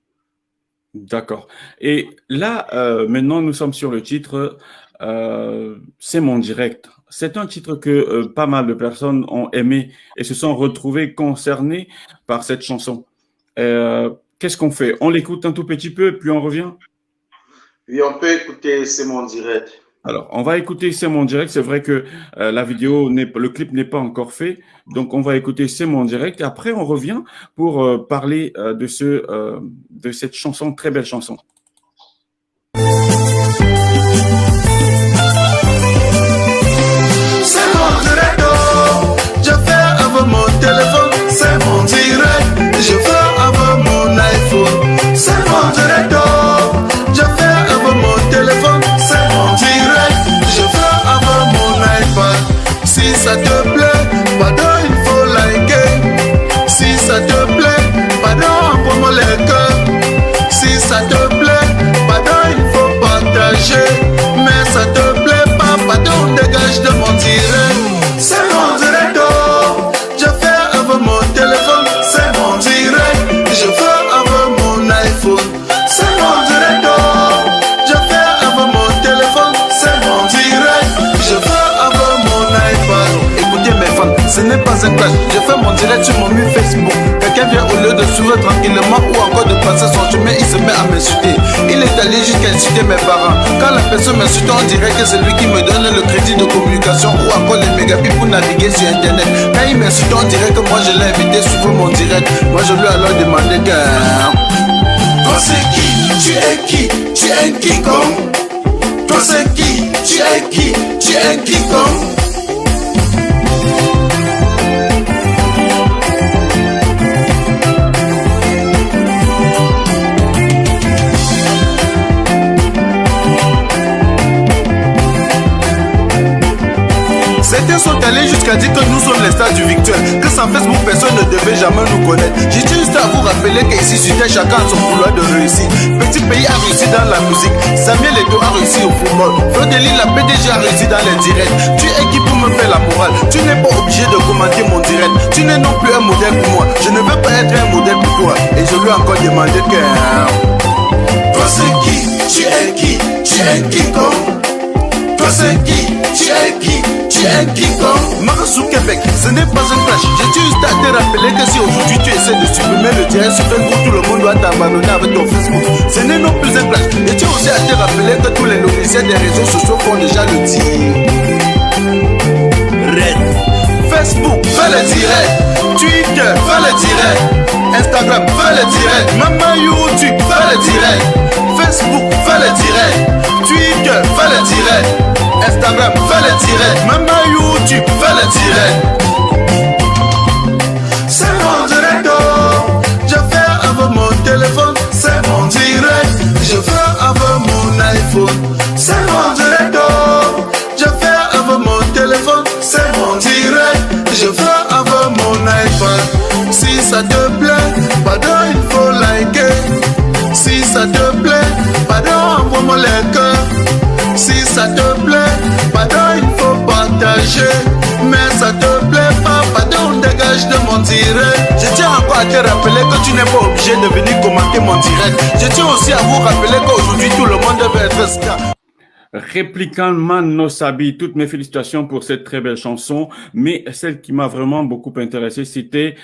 D'accord. Et là, maintenant, nous sommes sur le titre C'est mon direct. C'est un titre que pas mal de personnes ont aimé et se sont retrouvées concernées par cette chanson. Qu'est-ce qu'on fait? On l'écoute un tout petit peu, puis on revient? Oui, on peut écouter C'est mon direct. Alors, on va écouter C'est mon direct. C'est vrai que le clip n'est pas encore fait. Donc, on va écouter C'est mon direct. Et après, on revient pour parler de cette chanson, très belle chanson. C'est mon direct, oh. Je fais avec mon téléphone. C'est mon direct. Je fais avec mon iPhone. C'est mon direct, oh. Je fais avec mon téléphone. C'est mon direct. Je fais avec mon iPad. Si ça te plaît, pardon, il faut liker. Si ça te plaît, pardon, envoie-moi les cœurs. Si ça te plaît, pardon, il faut partager. Mais ça te plaît pas, pardon, dégage de mon direct. C'est mon direct, oh. Je fais avec mon téléphone. C'est mon direct. Je fais avec mon iPhone. C'est mon direct, oh. Je fais avec mon téléphone. C'est mon direct. Je fais avec mon iPad. Écoutez mes fans, ce n'est pas un clash. Je fais mon direct sur mon mur Facebook. Quelqu'un vient au lieu de suivre tranquillement ou encore de passer son chemin, il se met à m'insulter. Il est allé jusqu'à insulter mes parents. Quand la personne m'insulte, on dirait que c'est lui qui me donne le crédit de communication ou encore les mégabits pour naviguer sur internet. Quand il m'insulte, on dirait que moi je l'ai invité sur mon direct. Moi je lui ai alors demandé que... Toi c'est qui? Tu es qui? Tu es un quiconque. Toi c'est qui? Tu es qui? Tu es un quiconque. Certains sont allés jusqu'à dire que nous sommes les stars du virtuel, que sans Facebook personne ne devait jamais nous connaître. J'ai juste à vous rappeler qu'ici sur Terre chacun a son couloir de réussite. Petit pays a réussi dans la musique, Samuel Eto'o a réussi au football, Flodeli la PDG a réussi dans les directs. Tu es qui pour me faire la morale? Tu n'es pas obligé de commenter mon direct. Tu n'es non plus un modèle pour moi. Je ne veux pas être un modèle pour toi. Et je lui ai encore demandé que... Toi c'est qui? Tu es qui? Tu es quiconque. Toi c'est qui? Tu es qui? Tu es quiconque. Marasou Québec, ce n'est pas un clash. J'ai juste à te rappeler que si aujourd'hui tu essaies de supprimer le direct sur Facebook, tout le monde doit t'abandonner avec ton Facebook. Ce n'est non plus un clash. Et tu aussi à te rappeler que tous les logiciels des réseaux sociaux font déjà le tir. Red. Facebook, fais le direct. Twitter, fais le direct. Instagram, fais le direct. Maman YouTube, fais le direct. Facebook, fais le direct. Twitter, fais le direct. Instagram, fais le direct. Maman YouTube, fais le direct. C'est mon direct, oh. Je fais avec mon téléphone. C'est mon direct. Je fais avec mon iPhone. C'est mon direct, oh. Je fais avec mon téléphone. C'est mon direct. Je fais avec mon iPad. Si ça te plaît, pardon, il faut liker. Si ça te plaît, pardon, envoie-moi les cœurs. Si ça te plaît, pardon, il faut partager. Mais ça te plaît pas, pardon, dégage de mon direct. Je tiens encore à te rappeler que tu n'es pas obligé de venir commenter mon direct. Je tiens aussi à vous rappeler qu'aujourd'hui tout le monde devait être star. Répliquant Man No Sabi, toutes mes félicitations pour cette très belle chanson, mais celle qui m'a vraiment beaucoup intéressé, c'était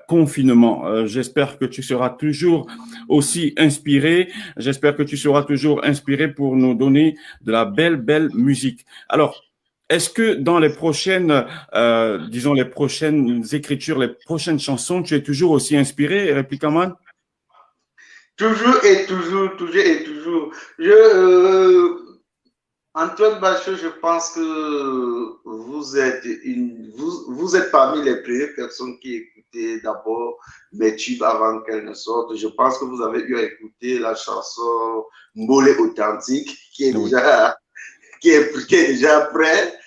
Confinement. J'espère que tu seras toujours aussi inspiré, j'espère que tu seras toujours inspiré pour nous donner de la belle musique. Alors, est-ce que dans les prochaines, disons les prochaines écritures, les prochaines chansons, tu es toujours aussi inspiré, Répliquant Man? Toujours et toujours. Antoine Bachot, je pense que vous êtes parmi les premières personnes qui écoutaient d'abord mes tubes avant qu'elles ne sortent. Je pense que vous avez eu à écouter la chanson Mbolé Authentique qui est déjà prête.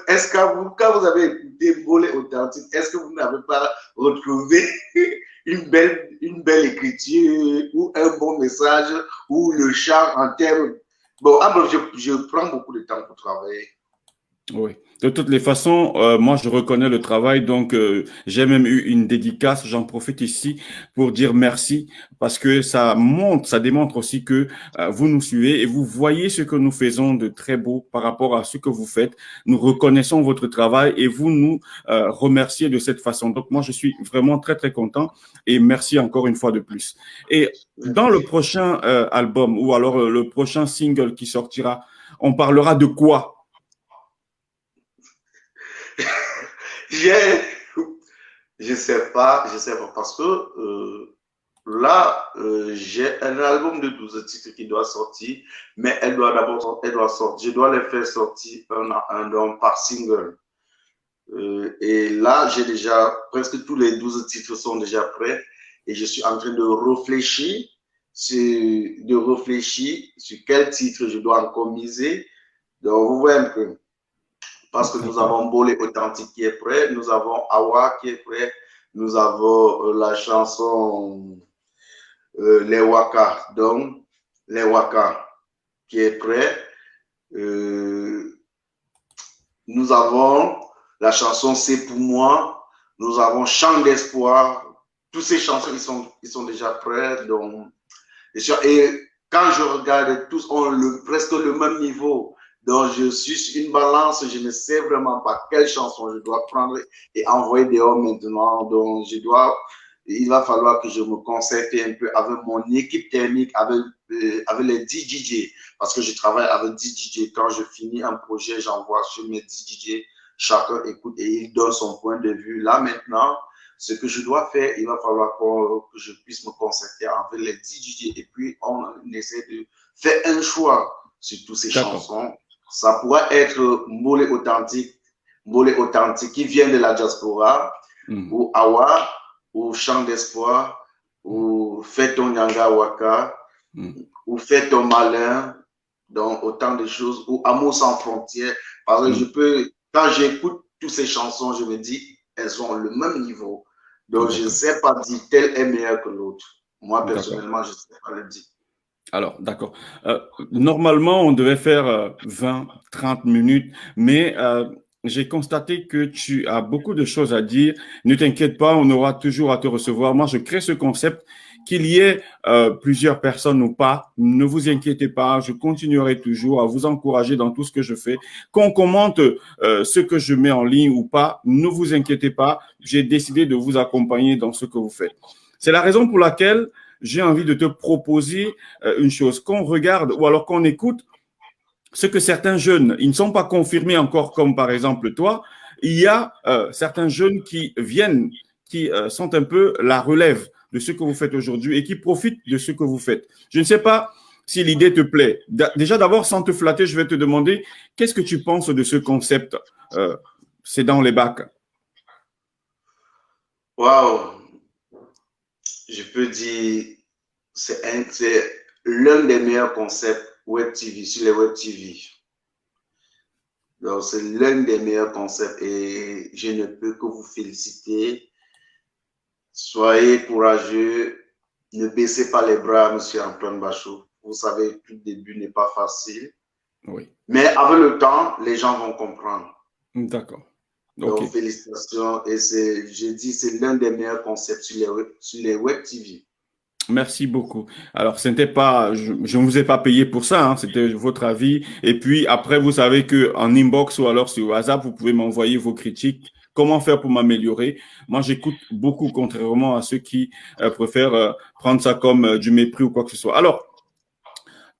Est-ce est-ce que quand vous avez écouté Bolé Authentique, est-ce que vous n'avez pas retrouvé une belle écriture ou un bon message ou le chant en termes... Bon, je prends beaucoup de temps pour travailler. Oui. De toutes les façons, moi, je reconnais le travail, donc j'ai même eu une dédicace. J'en profite ici pour dire merci parce que ça démontre aussi que vous nous suivez et vous voyez ce que nous faisons de très beau par rapport à ce que vous faites. Nous reconnaissons votre travail et vous nous remerciez de cette façon. Donc, moi, je suis vraiment très, très content et merci encore une fois de plus. Et dans le prochain album ou alors le prochain single qui sortira, on parlera de quoi? Je sais pas, parce que là, j'ai un album de 12 titres qui doit sortir, mais elle doit sortir, je dois les faire sortir un par single. Et là, j'ai déjà, presque tous les 12 titres sont déjà prêts et je suis en train de réfléchir sur quel titre je dois encore miser. Donc, vous voyez un peu. Parce que nous avons Bolé Authentique qui est prêt, nous avons Awa qui est prêt, nous avons la chanson Les Waka, donc Les Waka qui est prêt. Nous avons la chanson C'est pour moi, nous avons Chant d'espoir. Toutes ces chansons, ils sont déjà prêts. Donc, et quand je regarde, tous ont presque le même niveau. Donc, je suis sur une balance, je ne sais vraiment pas quelle chanson je dois prendre et envoyer dehors maintenant. Donc, il va falloir que je me concerte un peu avec mon équipe technique, avec les DJJ, parce que je travaille avec DJJ. Quand je finis un projet, j'envoie sur mes DJJ, chacun écoute et il donne son point de vue. Là, maintenant, ce que je dois faire, il va falloir que je puisse me concerter avec les DJJ et puis on essaie de faire un choix sur toutes ces chansons. Ça pourrait être Bolé Authentique qui vient de la diaspora, ou Awa, ou Chant d'espoir, ou Fais ton Nyanga Waka, ou Fais ton malin, donc autant de choses, ou Amour sans frontières. Parce que quand j'écoute toutes ces chansons, je me dis, elles ont le même niveau. Donc je ne sais pas dire tel est meilleur que l'autre. Moi, personnellement, je ne sais pas le dire. Alors, d'accord. Normalement, on devait faire 20, 30 minutes, mais j'ai constaté que tu as beaucoup de choses à dire. Ne t'inquiète pas, on aura toujours à te recevoir. Moi, je crée ce concept, qu'il y ait plusieurs personnes ou pas. Ne vous inquiétez pas, je continuerai toujours à vous encourager dans tout ce que je fais. Qu'on commente ce que je mets en ligne ou pas, ne vous inquiétez pas. J'ai décidé de vous accompagner dans ce que vous faites. C'est la raison pour laquelle j'ai envie de te proposer une chose, qu'on regarde ou alors qu'on écoute ce que certains jeunes, ils ne sont pas confirmés encore comme par exemple toi, il y a certains jeunes qui viennent, qui sont un peu la relève de ce que vous faites aujourd'hui et qui profitent de ce que vous faites. Je ne sais pas si l'idée te plaît. Déjà d'abord, sans te flatter, je vais te demander, qu'est-ce que tu penses de ce concept C'est dans les bacs. Waouh! Je peux dire, c'est l'un des meilleurs concepts Web TV, sur les Web TV. Donc, c'est l'un des meilleurs concepts et je ne peux que vous féliciter. Soyez courageux, ne baissez pas les bras, monsieur Antoine Bachot. Vous savez, tout le début n'est pas facile. Oui. Mais avec le temps, les gens vont comprendre. D'accord. Donc, Okay. félicitations. Et je dis, c'est l'un des meilleurs concepts sur les Web TV. Merci beaucoup. Alors, ce n'était pas, je ne vous ai pas payé pour ça, hein, c'était votre avis. Et puis, après, vous savez que en inbox ou alors sur WhatsApp, vous pouvez m'envoyer vos critiques. Comment faire pour m'améliorer? Moi, j'écoute beaucoup, contrairement à ceux qui préfèrent prendre ça comme du mépris ou quoi que ce soit. Alors,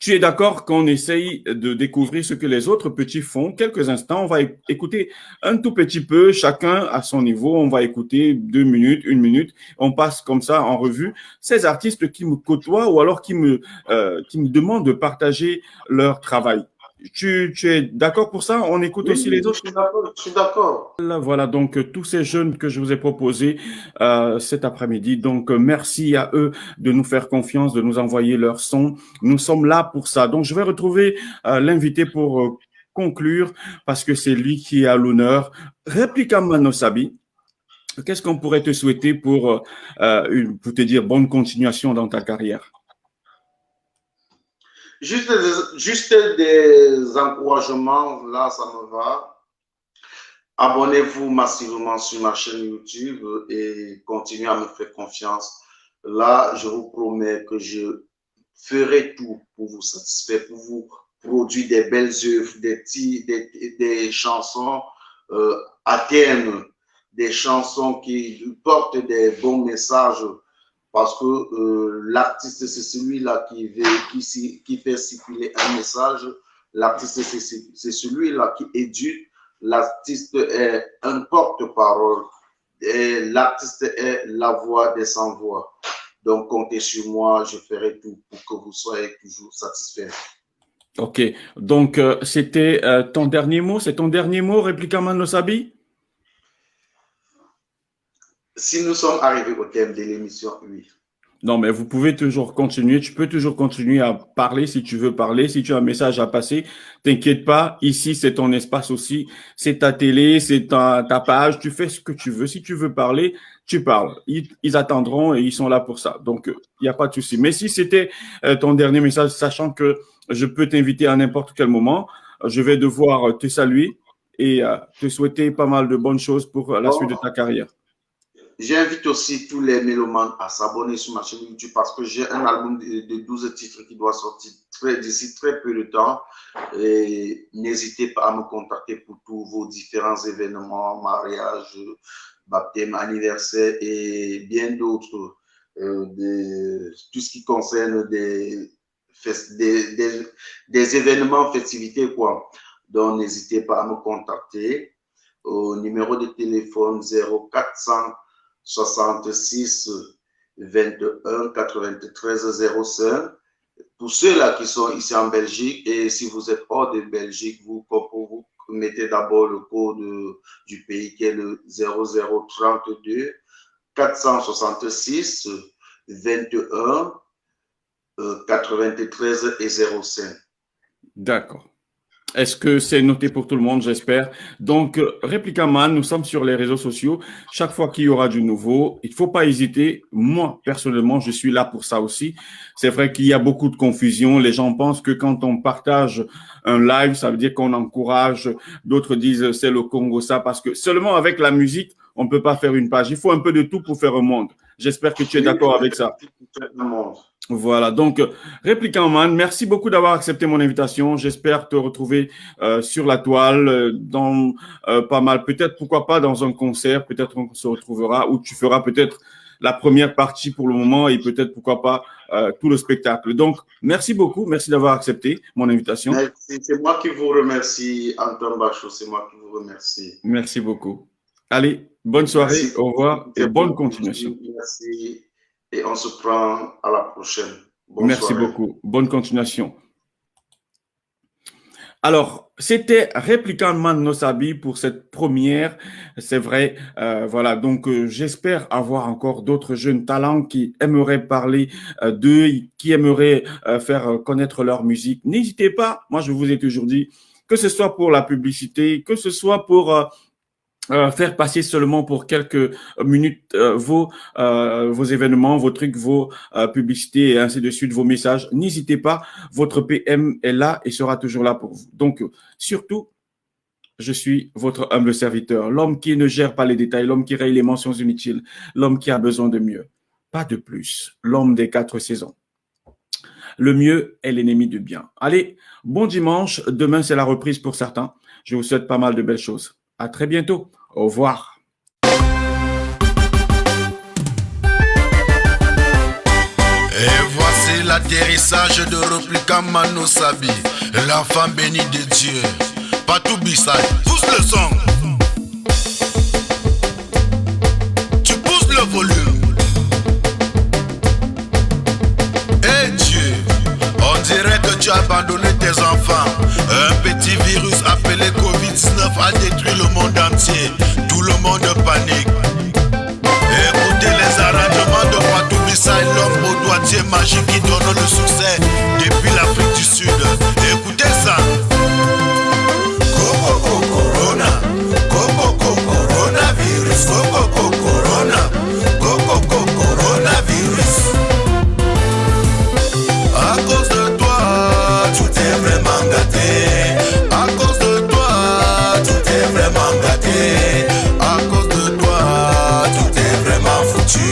tu es d'accord qu'on essaye de découvrir ce que les autres petits font? Quelques instants, on va écouter un tout petit peu, chacun à son niveau. On va écouter 2 minutes, 1 minute. On passe comme ça en revue ces artistes qui me côtoient ou alors qui me demandent de partager leur travail. Tu es d'accord pour ça? On écoute aussi les autres? Je suis d'accord. Voilà donc tous ces jeunes que je vous ai proposés cet après-midi. Donc merci à eux de nous faire confiance, de nous envoyer leur son. Nous sommes là pour ça. Donc je vais retrouver l'invité pour conclure, parce que c'est lui qui est à l'honneur, Réplica Mano Sabi, qu'est-ce qu'on pourrait te souhaiter pour te dire bonne continuation dans ta carrière? Juste des encouragements, là, ça me va. Abonnez-vous massivement sur ma chaîne YouTube et continuez à me faire confiance. Là, je vous promets que je ferai tout pour vous satisfaire, pour vous produire des belles œuvres, des chansons à terme, des chansons qui portent des bons messages. Parce que l'artiste, c'est celui-là qui fait circuler un message. L'artiste, c'est celui-là qui éduque. L'artiste est un porte-parole. Et l'artiste est la voix des sans-voix. Donc, comptez sur moi, je ferai tout pour que vous soyez toujours satisfaits. Ok, donc c'était ton dernier mot? C'est ton dernier mot, Réplica Mano Sabi? Si nous sommes arrivés au thème de l'émission, oui. Non, mais vous pouvez toujours continuer. Tu peux toujours continuer à parler si tu veux parler. Si tu as un message à passer, t'inquiète pas. Ici, c'est ton espace aussi. C'est ta télé, c'est ta page. Tu fais ce que tu veux. Si tu veux parler, tu parles. Ils attendront et ils sont là pour ça. Donc, il n'y a pas de souci. Mais si c'était ton dernier message, sachant que je peux t'inviter à n'importe quel moment, je vais devoir te saluer et te souhaiter pas mal de bonnes choses pour la suite de ta carrière. J'invite aussi tous les mélomanes à s'abonner sur ma chaîne YouTube parce que j'ai un album de 12 titres qui doit sortir d'ici très peu de temps. Et n'hésitez pas à me contacter pour tous vos différents événements, mariage, baptême, anniversaire et bien d'autres. Tout ce qui concerne des événements, festivités, quoi. Donc, n'hésitez pas à me contacter au numéro de téléphone 0466 21 93 05. Pour ceux-là qui sont ici en Belgique, et si vous êtes hors de Belgique, vous mettez d'abord le code du pays qui est le 0032 466 21 93 et 05. D'accord. Est-ce que c'est noté pour tout le monde, j'espère? Donc, Réplica Man, nous sommes sur les réseaux sociaux. Chaque fois qu'il y aura du nouveau, il ne faut pas hésiter. Moi, personnellement, je suis là pour ça aussi. C'est vrai qu'il y a beaucoup de confusion. Les gens pensent que quand on partage un live, ça veut dire qu'on encourage. D'autres disent c'est le Congo ça, parce que seulement avec la musique, on ne peut pas faire une page. Il faut un peu de tout pour faire un monde. J'espère que tu es d'accord avec ça. Voilà, donc Réplica Man, merci beaucoup d'avoir accepté mon invitation. J'espère te retrouver sur la toile dans pas mal, peut-être pourquoi pas dans un concert, peut-être on se retrouvera ou tu feras peut-être la première partie pour le moment et peut-être pourquoi pas tout le spectacle. Donc merci beaucoup, merci d'avoir accepté mon invitation. C'est moi qui vous remercie, Antoine Bachot, c'est moi qui vous remercie. Merci beaucoup. Allez, bonne soirée, merci. Au revoir et bonne continuation. Merci. Et on se prend à la prochaine. Merci beaucoup. Bonne continuation. Alors, c'était Réplica Mano Sabi pour cette première. C'est vrai. Voilà. Donc, j'espère avoir encore d'autres jeunes talents qui aimeraient parler d'eux, qui aimeraient faire connaître leur musique. N'hésitez pas. Moi, je vous ai toujours dit, que ce soit pour la publicité, que ce soit pour faire passer seulement pour quelques minutes vos événements, vos trucs, vos publicités et ainsi de suite, vos messages. N'hésitez pas, votre PM est là et sera toujours là pour vous. Donc, surtout, je suis votre humble serviteur, l'homme qui ne gère pas les détails, l'homme qui raye les mentions inutiles, l'homme qui a besoin de mieux, pas de plus, l'homme des 4 saisons. Le mieux est l'ennemi du bien. Allez, bon dimanche. Demain, c'est la reprise pour certains. Je vous souhaite pas mal de belles choses. À très bientôt. Au revoir. Et voici l'atterrissage de Réplica Mano Sabi, l'enfant béni de Dieu. Patou Bissai, pousse le son. Tu pousses le volume. Et Dieu, on dirait que tu as abandonné tes enfants. Un petit virus appelé Covid-19 a détruit le monde entier. Tout le monde panique. Écoutez les arrangements de Patou Bissai, l'homme au doigtier magique qui donne le succès depuis l'Afrique du Sud. Écoutez ça. À cause de toi, tout est vraiment foutu.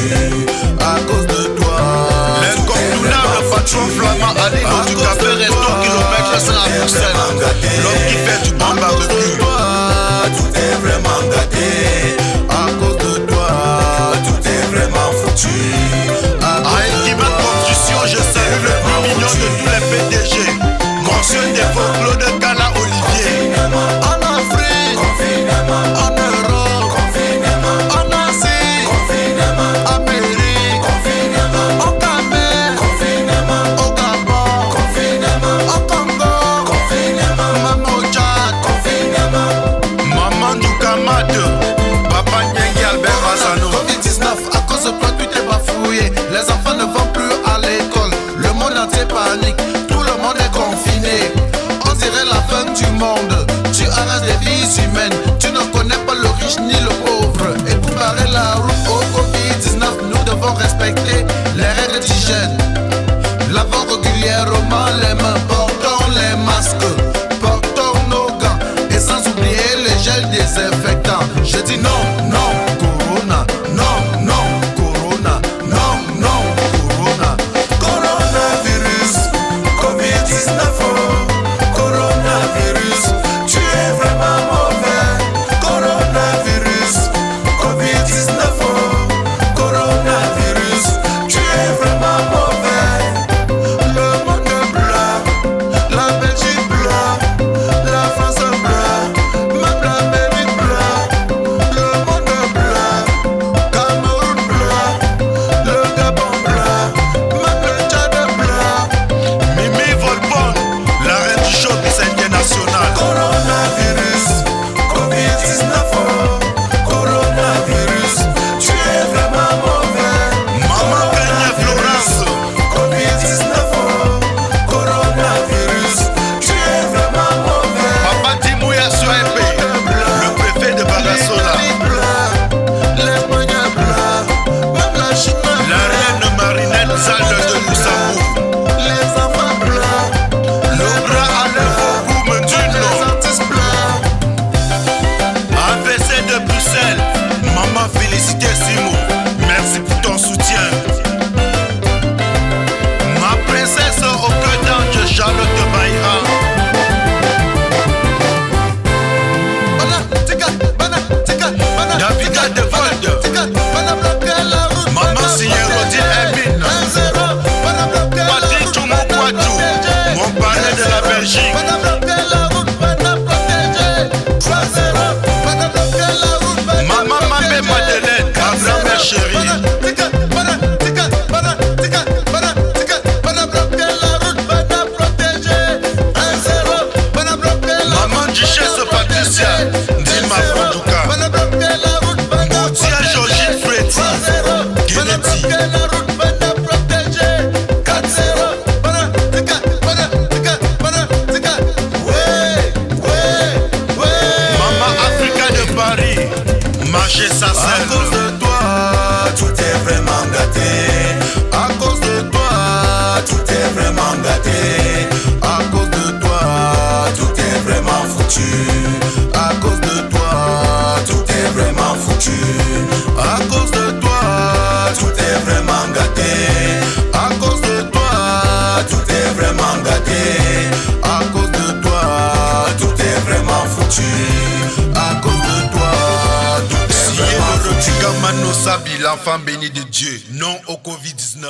À cause de toi, l'incontournable patron flamand Alino du café resto kilomètre sur la Bruxelles. L'homme qui fait du bon barbecue. Tout est vraiment gâté. À cause de toi, tout est vraiment foutu. À Equimat Construction, je salue le plus mignon de tous les PDG. Monsieur Défaut, Claude Gala Olivier. En Afrique, en Europe, en Asie, Amérique, au Cameroun, au Gabon, au Congo, maman au Tchad, maman du Kamad, papa Nyengi Albert Razano. Covid-19, à cause de toi, tout est bafouillé. Les enfants ne vont plus à l'école. Le monde entier panique. Tout le monde est confiné. On dirait la fin du monde. Tu arrases des vies humaines. Tu ne connais pas le riche ni le pauvre. Et pour barrer la route au Covid-19, nous devons respecter les règles d'hygiène. Lavons régulièrement les mains, portons les masques, portons nos gants et sans oublier les gels désinfectants. Je dis non, non, Corona, non, non, Corona, non, non, Corona. Coronavirus, Covid-19, coronavirus, tu es vraiment mauvais. Coronavirus, Covid-19, coronavirus, tu es vraiment mauvais. Le monde blanc, la Belgique blanc, la France blanc, même l'Amérique blanc, le monde blanc, Cameroun blanc, le Gabon blanc, même le Tchad blanc. Mimi Volpon, la reine du showbiz international. Coronavirus, Covid-19, coronavirus, tu es vraiment mauvais. Maman Kenya Florence, Covid-19, coronavirus, tu es vraiment mauvais. Papa Dimouya Soepe, le préfet de Bagasola. L'Espagne blanc, même la Chine blanc. La reine Marinette Zalde de Luxembourg. Les enfants blancs, le bras à l'œuvre pour me dire les artistes blancs. AVC de Bruxelles, maman félicité Simo, merci pour ton soutien. Ma princesse au cœur d'ange, Charlotte de Baïra. Davida de Volde, maman signé Rodi Emine, Pati Toumou Kwadou, mon palais de la Belgique. Maman Mabé Madeleine, ma grand-mère chérie. Maman Duchesse Patricia, Dima Fondouka. Moutia Georgine Freddy, Kennedy. Maman Africa de Paris, marcher sa scène. À cause de toi, tout est vraiment gâté. À cause de toi, tout est vraiment gâté. À cause de toi, tout est vraiment foutu. À cause de toi, tout est vraiment foutu. À cause de toi, tout est vraiment gâté. À cause de toi, tout est vraiment gâté. À cause de toi, tout est vraiment foutu. À cause de toi, tout est vraiment foutu. Mano Sabi, l'enfant béni de Dieu, non au Covid-19.